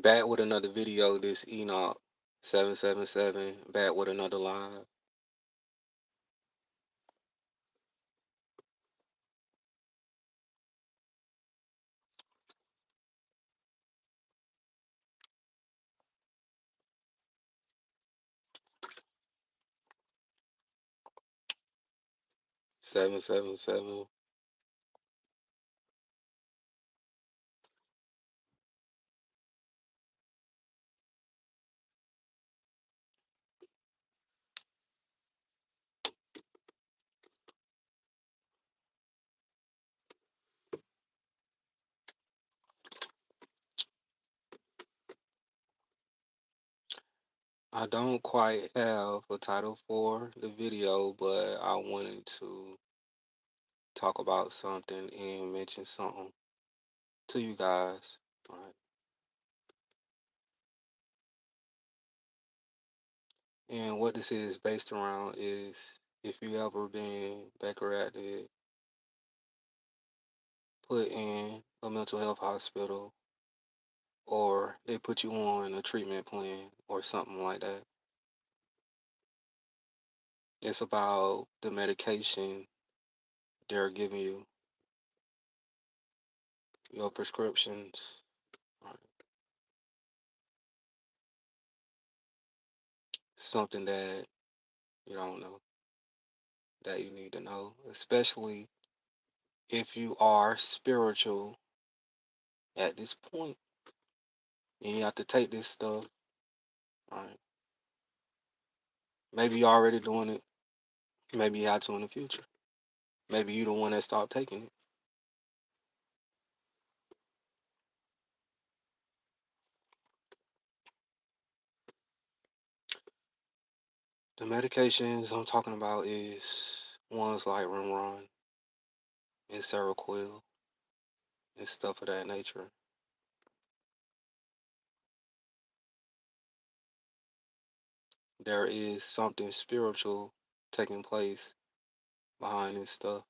Back with another video. This Enoch 777 back with another live. 777. I don't quite have a title for the video, but I wanted to talk about something and mention something to you guys. All right. And what this is based around is if you ever been Beckeratted, put in a mental health hospital, or they put you on a treatment plan or something like that. It's about the medication they're giving you, your prescriptions, right? Something that you don't know that you need to know, especially if you are spiritual at this point and you have to take this stuff, right? Maybe you're already doing it. Maybe you have to in the future. Maybe you're the one that stopped taking it. The medications I'm talking about is ones like Rimron and Seroquel and stuff of that nature. There is something spiritual taking place behind this stuff.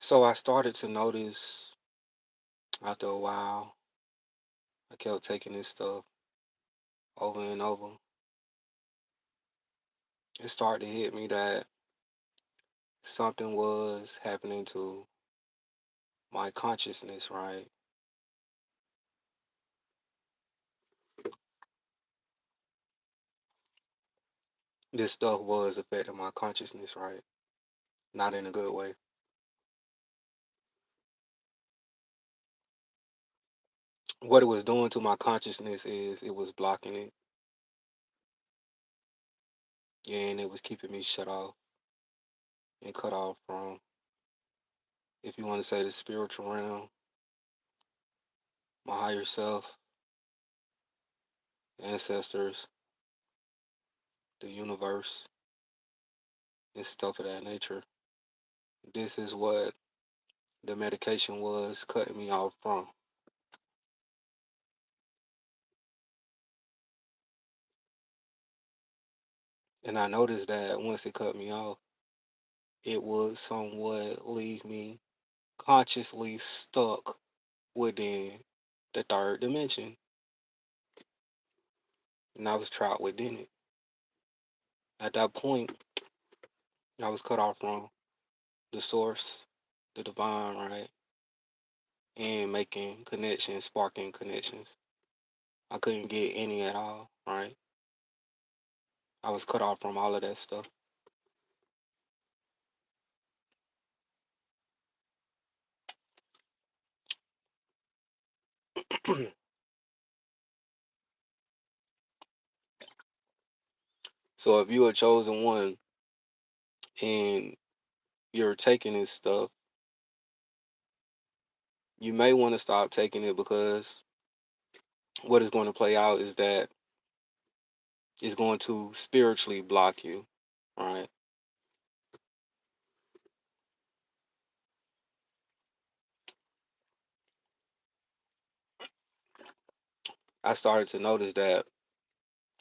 So I started to notice after a while, I kept taking this stuff over and over. It started to hit me that something was happening to my consciousness, right? This stuff was affecting my consciousness, right? Not in a good way. What it was doing to my consciousness is it was blocking it and it was keeping me shut off and cut off from, if you want to say, the spiritual realm, my higher self, ancestors, the universe, and stuff of that nature. This is what the medication was cutting me off from. And I noticed that once it cut me off, it would somewhat leave me consciously stuck within the third dimension. And I was trapped within it. At that point, I was cut off from the source, the divine, right? And making connections, sparking connections. I couldn't get any at all, right? I was cut off from all of that stuff. So if you are chosen one and you're taking this stuff, you may want to stop taking it because what is going to play out is that it's going to spiritually block you, right? I started to notice that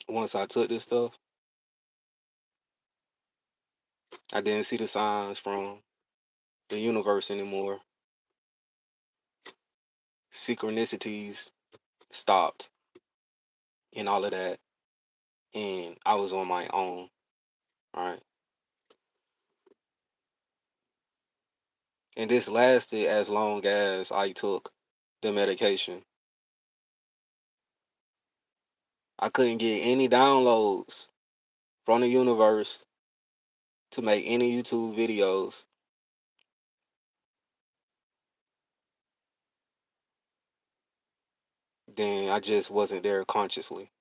once I took this stuff, I didn't see the signs from the universe anymore. Synchronicities stopped and all of that. And I was on my own. All right. And this lasted as long as I took the medication. I couldn't get any downloads from the universe to make any YouTube videos. Then I just wasn't there consciously.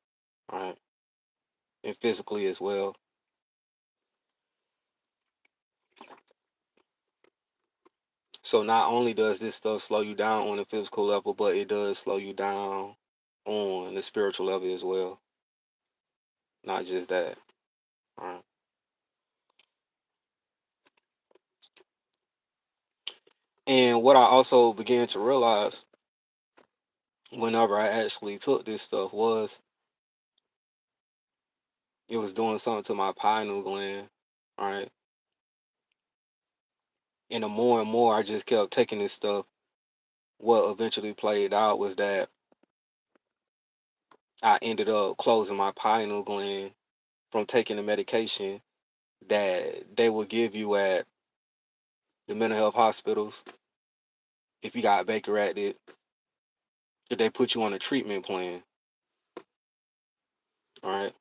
All right. And physically as well. So not only does this stuff slow you down on the physical level, but it does slow you down on the spiritual level as well. Not just that. All right. And what I also began to realize whenever I actually took this stuff was it was doing something to my pineal gland. All right. And the more and more I just kept taking this stuff, what eventually played out was that I ended up closing my pineal gland from taking the medication that they will give you at the mental health hospitals if you got Baker acted, if they put you on a treatment plan. All right.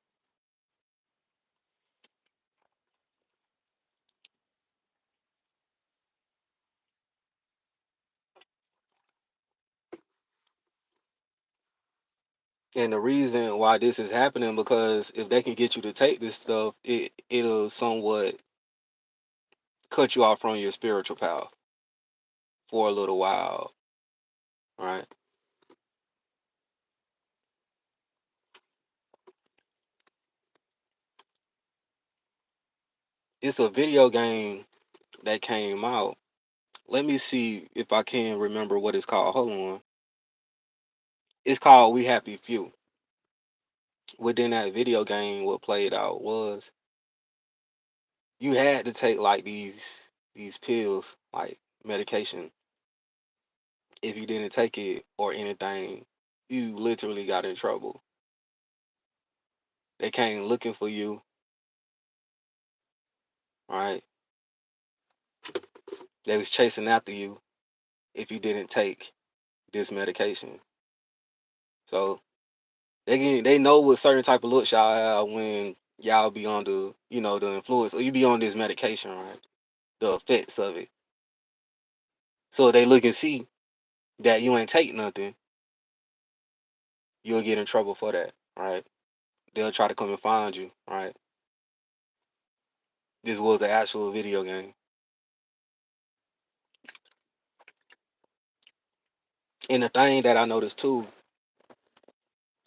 And the reason why this is happening because if they can get you to take this stuff, it'll somewhat cut you off from your spiritual path for a little while. All right. It's a video game that came out. Let me see if I can remember what it's called. Hold on. It's called We Happy Few. Within that video game, what played out was you had to take like these pills, like medication. If you didn't take it or anything, you literally got in trouble. They came looking for you, right? They was chasing after you if you didn't take this medication. So they know what certain type of looks y'all have when y'all be on the influence or you be on this medication, right? The effects of it. So they look and see that you ain't take nothing, you'll get in trouble for that, right? They'll try to come and find you, right? This was the actual video game. And the thing that I noticed too,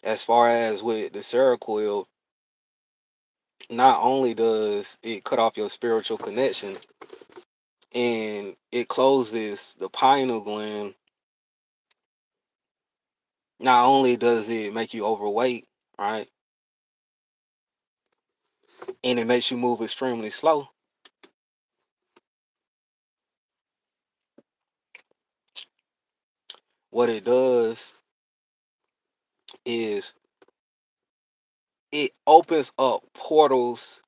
as far as with the Seroquel, not only does it cut off your spiritual connection and it closes the pineal gland, not only does it make you overweight, right? And it makes you move extremely slow. What it does is it opens up portals,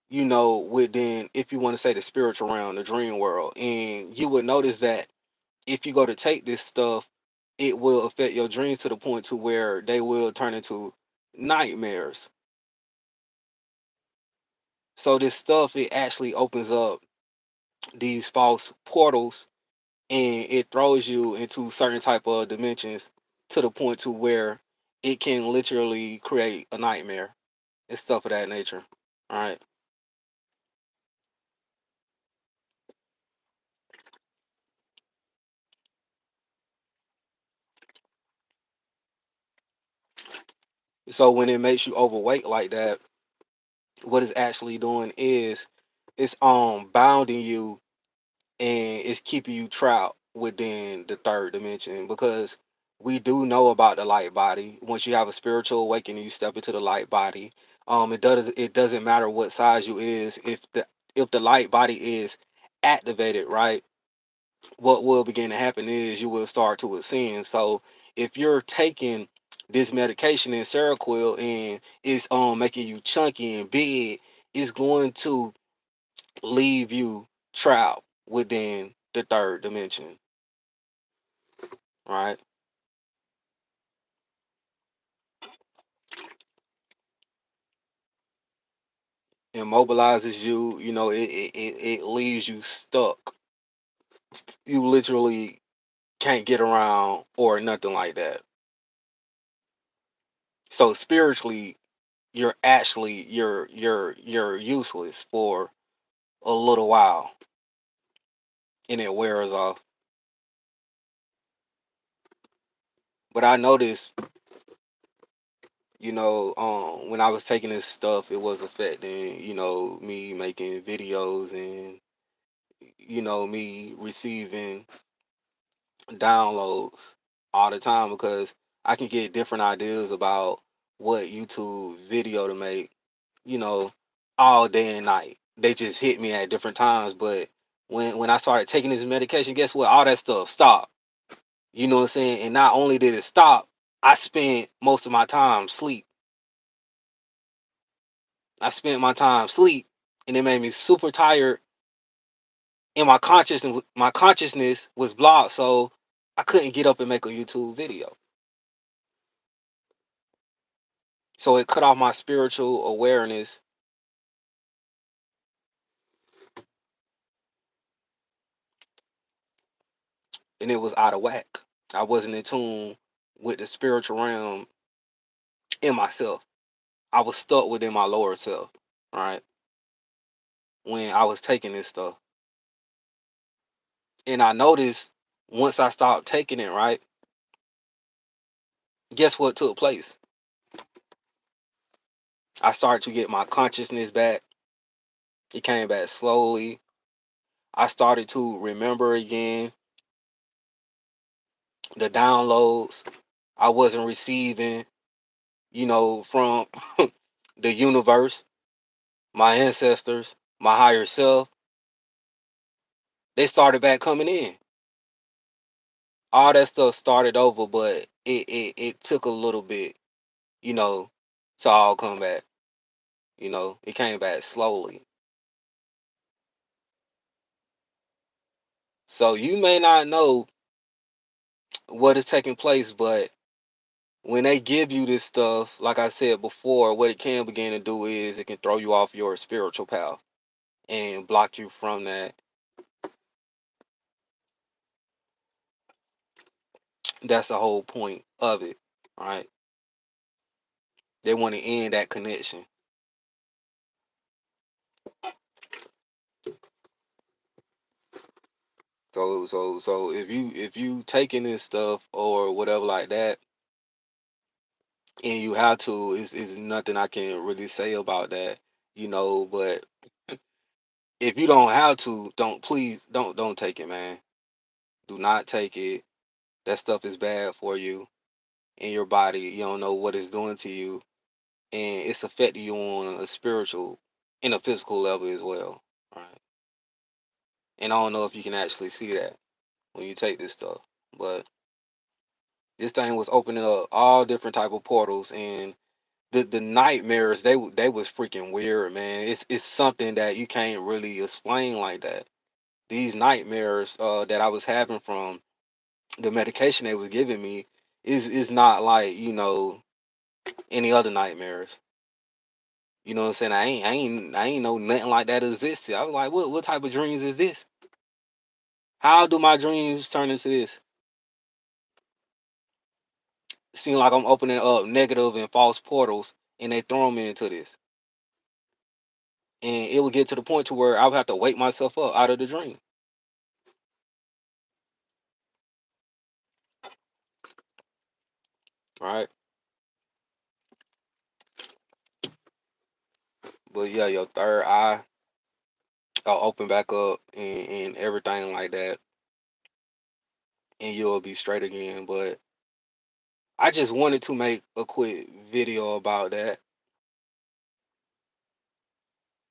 within, if you want to say the spiritual realm, the dream world. And you would notice that if you go to take this stuff, it will affect your dreams to the point to where they will turn into nightmares. So this stuff, it actually opens up these false portals and it throws you into certain type of dimensions to the point to where it can literally create a nightmare and stuff of that nature. All right. So when it makes you overweight like that, what it's actually doing is it's bounding you and it's keeping you trapped within the third dimension because we do know about the light body. Once you have a spiritual awakening, you step into the light body. It doesn't matter what size you is. If the light body is activated, right, what will begin to happen is you will start to ascend. So if you're taking this medication in Seroquel and it's making you chunky and big, it's going to leave you trapped within the third dimension, right? Immobilizes you, it leaves you stuck. You literally can't get around or nothing like that. So spiritually, you're useless for a little while and it wears off. But I noticed, when I was taking this stuff, it was affecting, me making videos and, me receiving downloads all the time because I can get different ideas about what YouTube video to make, you know, all day and night. They just hit me at different times. But when I started taking this medication, guess what? All that stuff stopped. You know what I'm saying? And not only did it stop, I spent most of my time sleep. I spent my time sleep, and it made me super tired. And my consciousness was blocked, so I couldn't get up and make a YouTube video. So it cut off my spiritual awareness, and it was out of whack. I wasn't in tune with the spiritual realm in myself. I was stuck within my lower self, right? When I was taking this stuff. And I noticed once I stopped taking it, right? Guess what took place? I started to get my consciousness back. It came back slowly. I started to remember again the downloads I wasn't receiving, from the universe, my ancestors, my higher self. They started back coming in. All that stuff started over, but it took a little bit, you know, to all come back. It came back slowly. So you may not know what is taking place, but when they give you this stuff, like I said before, what it can begin to do is it can throw you off your spiritual path and block you from that. That's the whole point of it, right? They want to end that connection. So if you taking this stuff or whatever like that, and you have to, is nothing I can really say about that, But if you don't have to, don't take it, man. Do not take it. That stuff is bad for you in your body. You don't know what it's doing to you, and it's affecting you on a spiritual and a physical level as well, right? And I don't know if you can actually see that when you take this stuff, but this thing was opening up all different type of portals, and the nightmares they was freaking weird, man. It's something that you can't really explain like that. These nightmares that I was having from the medication they was giving me is not like any other nightmares. You know what I'm saying? I ain't know nothing like that existed. I was like, what type of dreams is this? How do my dreams turn into this? Seem like I'm opening up negative and false portals, and they throw me into this. And it would get to the point to where I would have to wake myself up out of the dream, right? But yeah, your third eye will open back up and everything like that, and you'll be straight again. But I just wanted to make a quick video about that,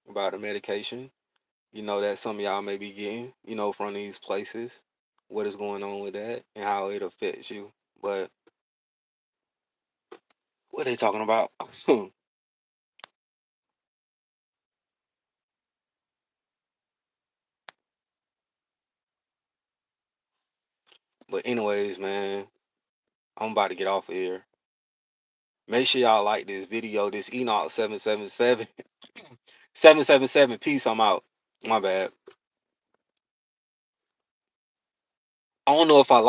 about the medication, that some of y'all may be getting, from these places, what is going on with that and how it affects you. But what are they talking about? But anyways, man, I'm about to get off of here. Make sure y'all like this video, this Enoch 777. 777. Peace, I'm out. My bad. I don't know if I like